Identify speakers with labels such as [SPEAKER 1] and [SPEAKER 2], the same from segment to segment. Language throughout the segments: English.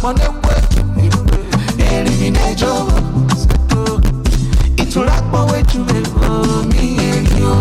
[SPEAKER 1] It will rock my way to me and you.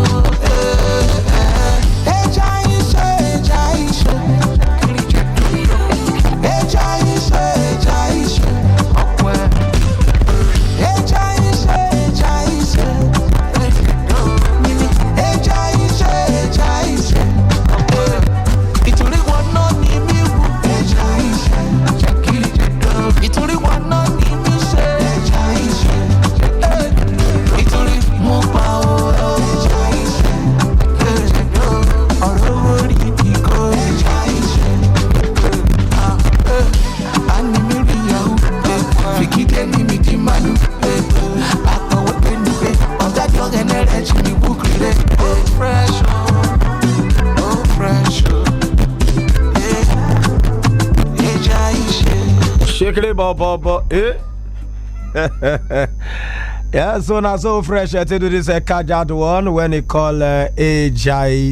[SPEAKER 1] Yeah, so now so fresh to do this Kajad one when they call Aisha.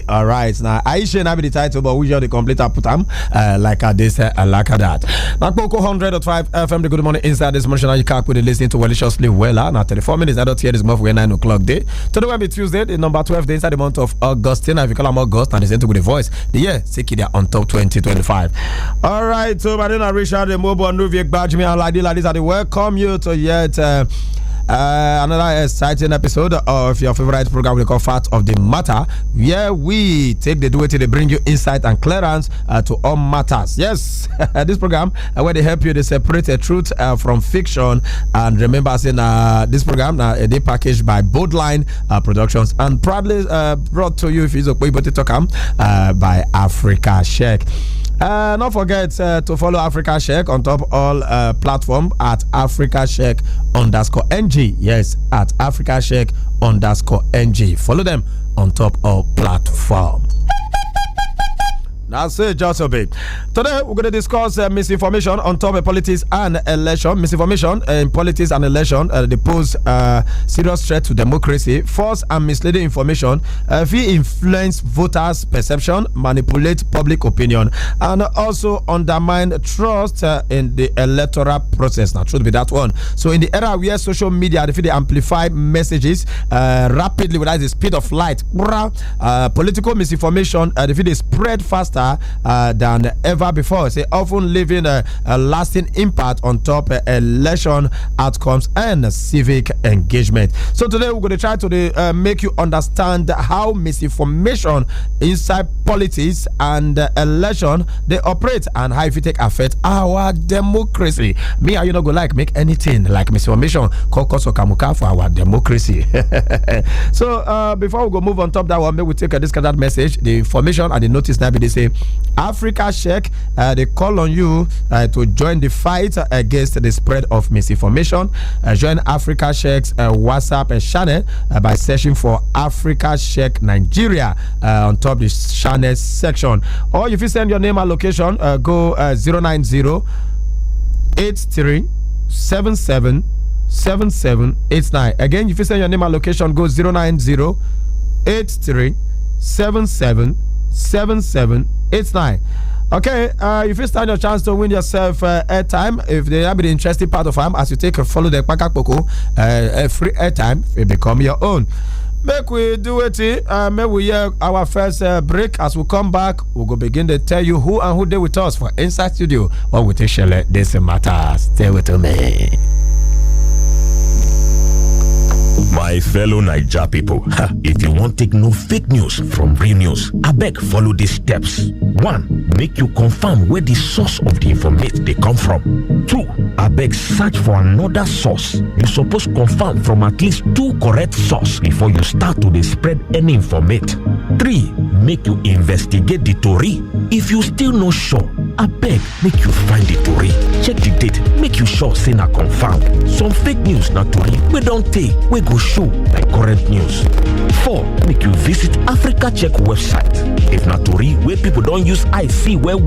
[SPEAKER 1] All right, now Aisha now be the title, but we just the complete put them like this, like that. Now Coco 100.5 FM. The good morning inside this morning. You can't put it listening to Deliciously Well. Now 34 minutes. I don't hear this month when 9 o'clock day. Today will be Tuesday, the number 12 day inside the month of August. Now if you call them August and listen to the voice, the year Siki on top 2025. All right, so my name is Richard the mobile and Nuviek Bajmi and ladies are welcome you to yet. Another exciting episode of your favorite program we call Fact of the Matter, where we take the duty to bring you insight and clearance to all matters. Yes, this program where they help you to separate the truth from fiction. And remember, saying this program they packaged by Boldline Productions and proudly brought to you if it's okay to talk by Africa Check. Don't forget to follow Africa Check on top all platform at Africa Check _NG. Yes, at Africa Check _NG. Follow them on top all platform. That's it, just a bit. Today, we're going to discuss misinformation on top of politics and election. Misinformation in politics and election, they pose serious threat to democracy. False and misleading information will influence voters' perception, manipulate public opinion, and also undermine trust in the electoral process. Now, truth be that one. So, in the era where social media, they amplify messages rapidly without the speed of light, political misinformation, they spread faster than ever before. Say often leaving a lasting impact on top election outcomes and civic engagement. So today we're going to try to make you understand how misinformation inside politics and election they operate and how if it take affect our democracy. Me and you not go like make anything like misinformation cause or kamuka for our democracy. So before we go move on top that one, maybe we take this kind of message, the information and the notice now they say Africa Check, they call on you to join the fight against the spread of misinformation. Join Africa Check's WhatsApp channel by searching for Africa Check Nigeria on top the channel section. Or if you send your name and location, go 090 83 77 7789. Again, if you send your name and location, go 090 83 77 7789. Okay, if you stand your chance to win yourself airtime, if they have the interesting part of them, as you take a follow the Pakakpoko, free airtime, it become your own. Make we do it, make we hear our first break. As we come back, we'll go begin to tell you who and who they with us for Inside Studio. What we take share this matter. Stay with me.
[SPEAKER 2] My fellow Naija people, if you want take no fake news from real news, abeg follow these steps. 1. Make you confirm where the source of the information they come from. 2. Abeg search for another source. You suppose confirm from at least 2 correct sources before you start to dey spread any information. 3. Make you investigate the tori. If you still no sure, abeg make you find the tori. Check the date, make you sure say na confirmed. Some fake news na tori we don take we go show like current news. 4. Make you visit Africa Check website. If na tori wey people don use eye see well,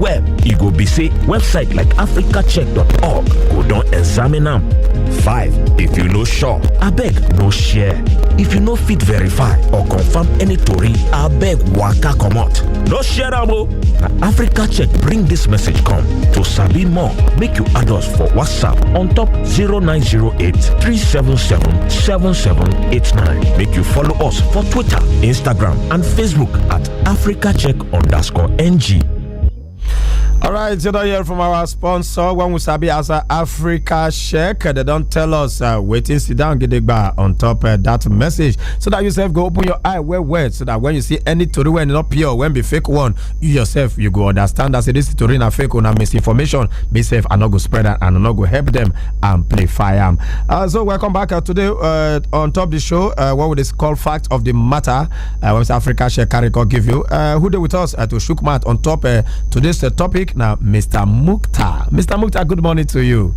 [SPEAKER 2] e go be say website like africacheck.org go don examine am. 5. If you no sure, abeg no share. If you no fit verify or confirm any tori, abeg waka comot. No share am o. Na Africa Check bring this message come. To sabi more, make you add us for WhatsApp on top 0908 377 7789. Make you follow us for Twitter, Instagram, and Facebook at AfricaCheck_NG.
[SPEAKER 1] All right, you don't hear from our sponsor when we sabi as Africa Check. They don't tell us waiting, sit down, get it back on top that message, so that yourself go open your eye well, so that when you see any story when not pure, when be fake one, you yourself you go understand that this story na fake or misinformation. Be safe and not go spread that and not go help them amplify them. So welcome back today on top of the show. What would this call fact of the matter? West Africa Check carry give you who they with us to shook mat on top today's topic. Now, Mr. Mukhtar. Mr. Mukhtar, good morning to you.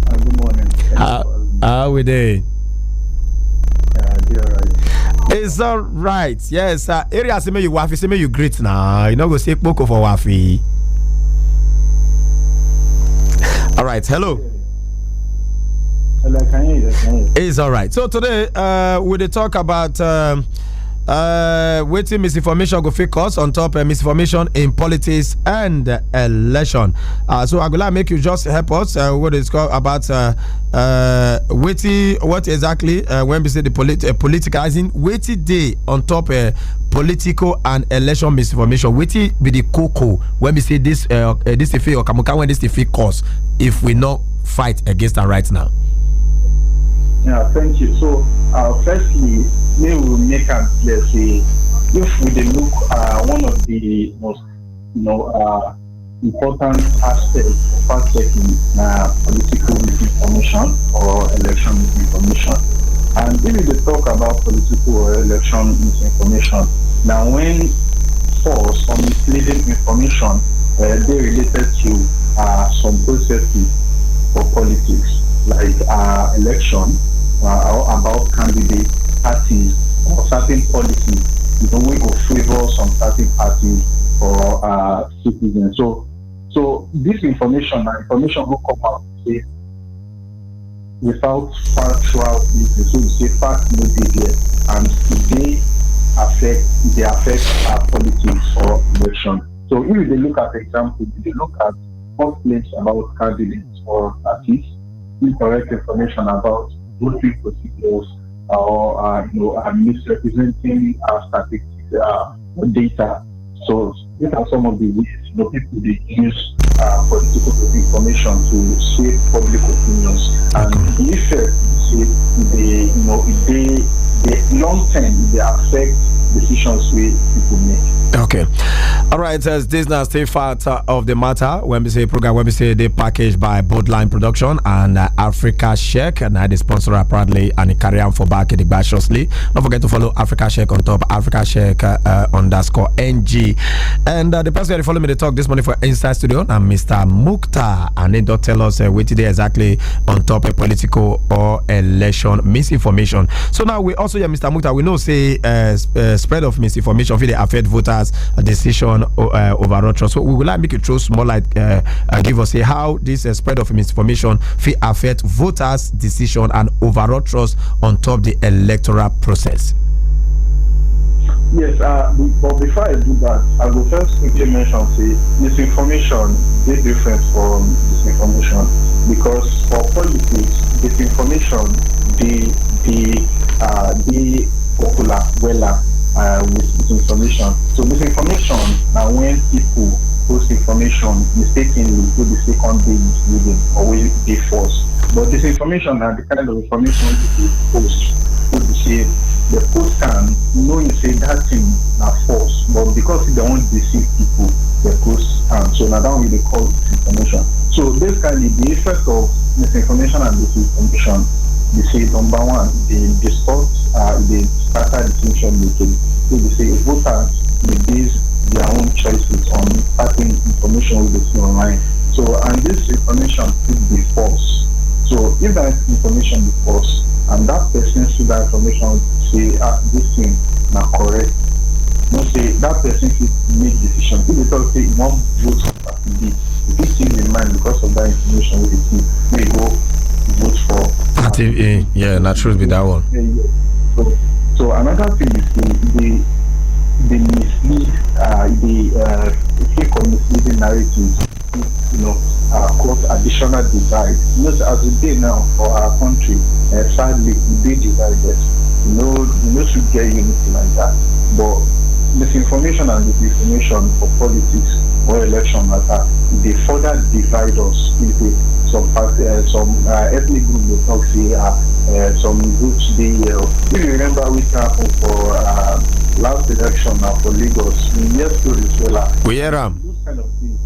[SPEAKER 3] Good morning.
[SPEAKER 1] How are we doing?
[SPEAKER 3] All right.
[SPEAKER 1] It's all right. Yes. Area say me you wafi, say me you great now. You know go say poko for wafi. All right. Hello.
[SPEAKER 3] Hello, can you hear?
[SPEAKER 1] It's all right. So today, we dey talk about waiting misinformation go fit cause on top misinformation in politics and election. So I go like make you just help us what is called about waiting what exactly when we say the politicizing waiting day on top political and election misinformation. Waiting be the cocoa when we say this this if or kamuka when this if cause if we not fight against that right now.
[SPEAKER 3] Yeah, thank you. So, firstly, we will make a clear say if we dey look one of the most important aspects of fact checking political misinformation or election misinformation. And if we dey talk about political or election misinformation, now when false or misleading information they related to some processes for politics like election. About candidate parties or certain policies, we go favor some certain parties or citizens. So this information will come out say, without factual basis. So we say fact no dey there, and they affect our politics or election. So if they look at example, if they look at complaints about candidates or parties, incorrect information about voting procedures or misrepresenting statistics data. So these are some of the ways people they use political information to shape public opinions, and the effect they long term they affect decisions we people make.
[SPEAKER 1] Okay. All right, as this now stay part of the matter when we say program, when we say they packaged by Boardline Production and Africa Check, and I the sponsor proudly and carry on for back the graciously. Don't forget to follow Africa Check on top, Africa Check _NG. And the person that follow me they talk this morning for Inside Studio and Mr. Mukhtar, and they don't tell us what today exactly on top of political or election misinformation. So now we also hear Mr. Mukhtar, we know say spread of misinformation will affect voters decision overall trust. So we would like make it throw small light give us say how this spread of misinformation will affect voters decision and overall trust on top the electoral process.
[SPEAKER 3] Yes, but before I do that, I will first quickly mention say misinformation is different from disinformation, because for politics disinformation the popular with misinformation. So misinformation now when people post information mistakenly to the second day misleading or will be false. But disinformation are the kind of information you post to the say the post can knowing say that thing are false, but because they want to deceive people, they post so now that will be called disinformation. So basically the effect of misinformation and disinformation, they say number one, they distort they scatter distinction making. So they say voters they base their own choices on certain information we see online. So and this information could be false. So if that information is false and that person see that information say this thing not correct, no say that person should make decision. If they talk say one vote for party B, if he sees in mind because of that information we see, we go vote for party
[SPEAKER 1] A. Yeah, not true be that one.
[SPEAKER 3] So another thing is they mislead, fake or misleading narratives, cause additional divide. As we day now for our country, sadly, we be divided. Should get unity like that. But misinformation and disinformation for politics or election matter, they further divide us into some ethnic group will talk say some groups they if you remember what happened for last election now for Lagos in years ago as well.
[SPEAKER 1] We hear
[SPEAKER 3] Those kind of things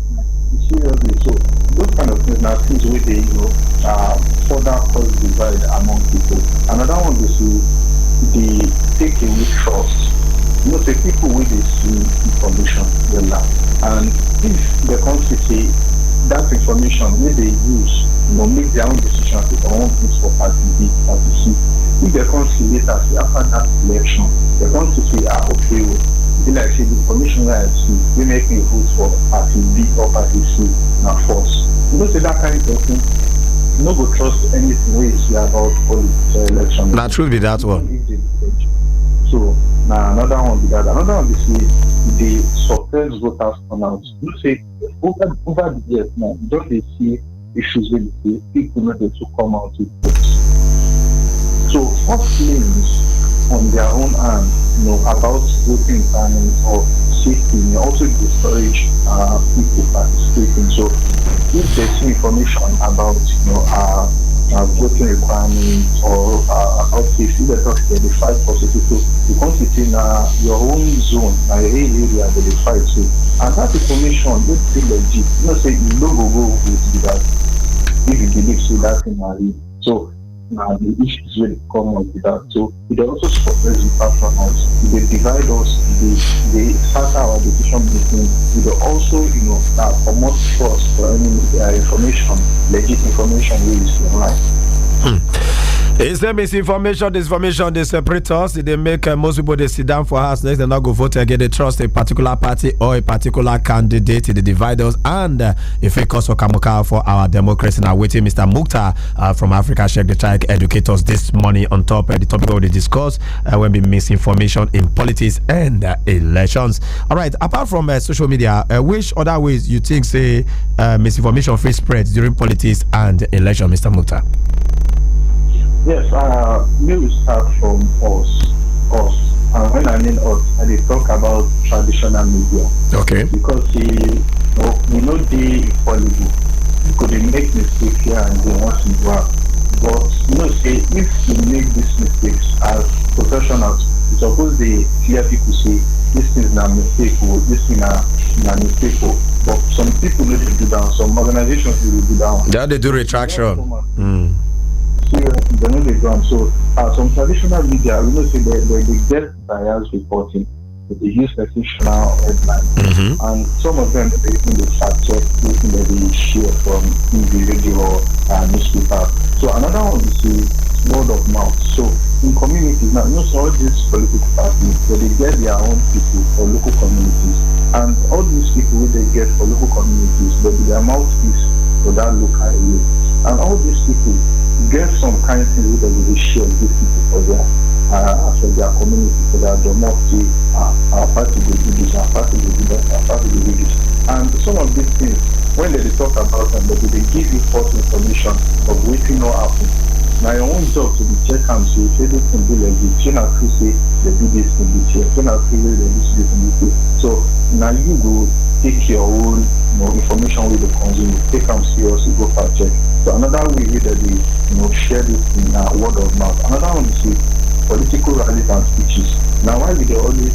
[SPEAKER 3] seriously. So those kind of things are things where they further cause divide among people. Another one is the take away trust. Say people with they see information they lack. And if the country that information where they use, make their own decisions with their own things for party B, party C. If the country later say after that election, the country say okay, they like say the information that I see, they make me vote for party B or party C now false. Say that kind of thing, no go trust anything where you see about politics election.
[SPEAKER 1] That should be that one.
[SPEAKER 3] So now another one be that. Another one is the suppress voters turnout. Say over the years now, don't they see issues with the people not to come out with votes. So first claims on their own hand, about voting requirements or safety may also discourage people participating. So if there's information about voting requirements or about safety, they talk they fight for safety. So you can't sit in your own zone, your area that they fight to. And that information would be legit. Say you don't go vote with that if you believe so that thing are real. So now the issues will come up with that. So it also suppress the patronage, they divide us, they start our decision making, they also, promote trust for any information, legit information we use online.
[SPEAKER 1] Is there misinformation, disinformation, they separate us? They make most people they sit down for us next, they not go vote again, they trust a particular party or a particular candidate, they divide us, and if it costs Okamuka for our democracy. Now waiting Mr. Mukhtar from Africa Check, the try to educate us this morning on top the topic of the discuss when be misinformation in politics and elections. All right, apart from social media, which other ways you think say misinformation free spreads during politics and election, Mr. Mukhtar?
[SPEAKER 3] Yes, we will start from us. And when I mean us, I talk about traditional media.
[SPEAKER 1] Okay.
[SPEAKER 3] Because we know they infallible. Because they make mistakes here and they want to work. But say if you make these mistakes as professionals, suppose they clear people say this is not mistake or this is not mistake. But some people need to do that. Some organizations will do that.
[SPEAKER 1] Yeah, they do retraction.
[SPEAKER 3] They know the ground. So some traditional media, say they get bias reporting, they use sensational headlines, and some of them they fact check, that they share from TV, radio, or newspaper. So another one is word of mouth. So in communities now, all these political parties, they get their own people for local communities, and all these people they get for local communities, they be their mouthpiece for that local area, and all these people get some kind of thing that they share with people for their community, for their democracy. Our party will do this, our party will do that, our party will do this. And some of these things, when they talk about them, they give you false information of waiting not happen. Now your own job to be check and say, say this can be like this, you not to say they do this in this year, you not to say they do this in this year. So now you go take your own information with the consumer, take them seriously, go for check. So another way that they share this in word of mouth. Another one is political rallies and speeches. Now why do they always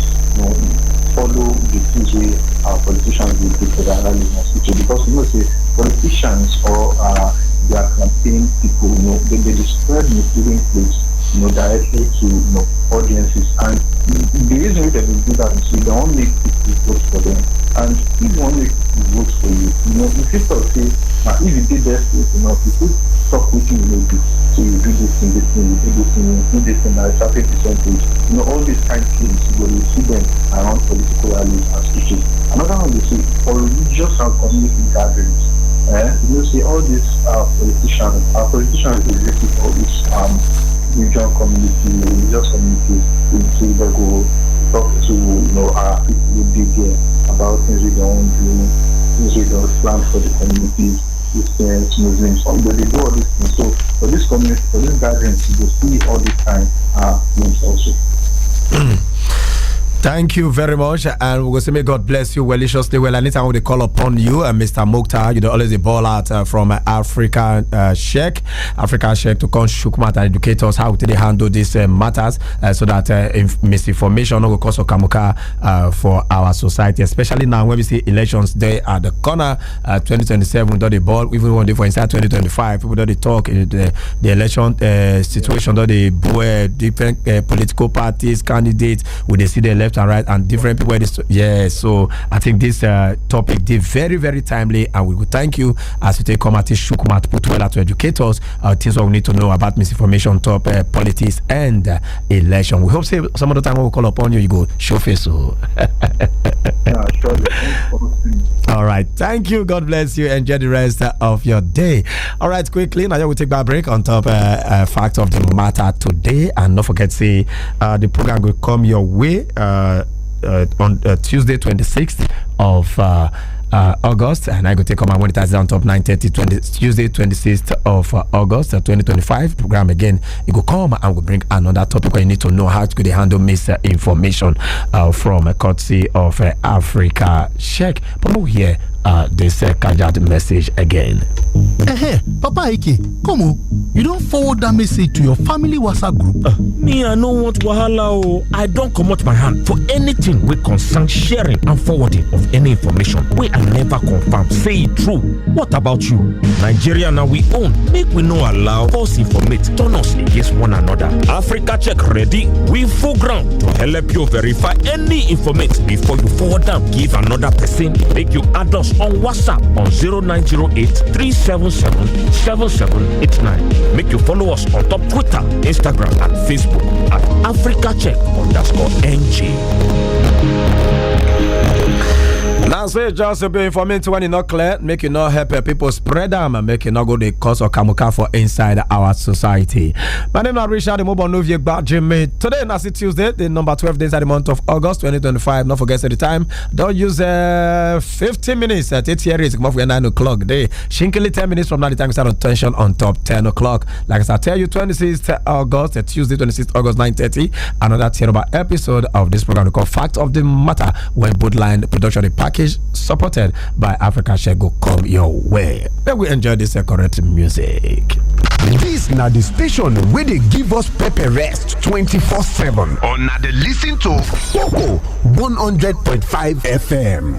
[SPEAKER 3] follow the things where our politicians will do for their rallies and speeches? Because say politicians or their campaign people, they spread misleading claims directly to audiences, and the reason that they do that is they don't make people vote for them. And if you want to make people vote for you, if you talk say, if you did this, you could talk with you, do. So you do this thing, you do this thing, you do this thing at a certain percentage. All these kind of things, you will see them around political rallies and speeches. Another one you see for religious and community gatherings. See all these politicians they visit all these religious communities, they go talk to our people who be there about things we don't do, things we don't plan for the communities, Christians, Muslims, they do all these things. So for this community, for this gatherings, you will see all these kind things also.
[SPEAKER 1] Thank you very much, and we're going to say may God bless you religiously well. Anytime we call upon you, Mr. Mokhtar, you know, always a ball out from African Sheikh to come Shukmat and educate us how they handle these matters so that misinformation will cause a kamuka for our society, especially now when we see elections day at the corner. 2027, the ball, even one day for inside 2025, people don't talk the election situation, they different political parties, candidates, when they see the left and right and different people. So I think this topic is very, very timely, and we will thank you as you take come at Shukmat Putwela to educate us things what we need to know about misinformation, top politics and election. We hope say some of the time when we call upon you, you go show face. So.
[SPEAKER 3] Yeah, sure.
[SPEAKER 1] All right, thank you. God bless you. Enjoy the rest of your day. All right, quickly now we'll take that break on top fact of the matter today, and don't forget say the program will come your way on Tuesday 26th of August, and I go take on my monitor on top 9:30 Tuesday 26th of August 2025 program again. You go come and we'll bring another topic where you need to know how to handle misinformation from a courtesy of Africa Check. But we'll hear this Kajat message again.
[SPEAKER 4] Papa Ike, come on. You don't forward that message to your family WhatsApp group.
[SPEAKER 2] Me, I no want wahala. I don't come out my hand for anything we concern sharing and forwarding of any information. We are never confirm. Say it true. What about you? Nigeria now we own. Make we no allow false informate. Turn us against one another. Africa Check ready. We full ground to help you verify any information before you forward them. Give another person. Make you add us on WhatsApp on 0908 377 7789. Make you follow us on top Twitter, Instagram, and Facebook at AfricaCheck_NG.
[SPEAKER 1] Now say just be informative when it's not clear, make you not help people spread them and make you not go the cause of kamuka for inside our society. My name is Richard the Mobile Novie Jimmy. Today is Tuesday, the number 12 days of the month of August 2025. Don't forget the time. Don't use 15 minutes at 8 years. Come off 9 o'clock day. Shinkily 10 minutes from now the time we start on tension on top 10 o'clock. Like I tell you, 26th August, Tuesday 26th August 9:30. Another terrible episode of this program called Fact of the Matter, when Bootline production the package supported by Africa Check go come your way. May we enjoy this correct music.
[SPEAKER 5] This na the station where they give us pepper rest 24/7. Or na the listen to Coco 100.5 FM.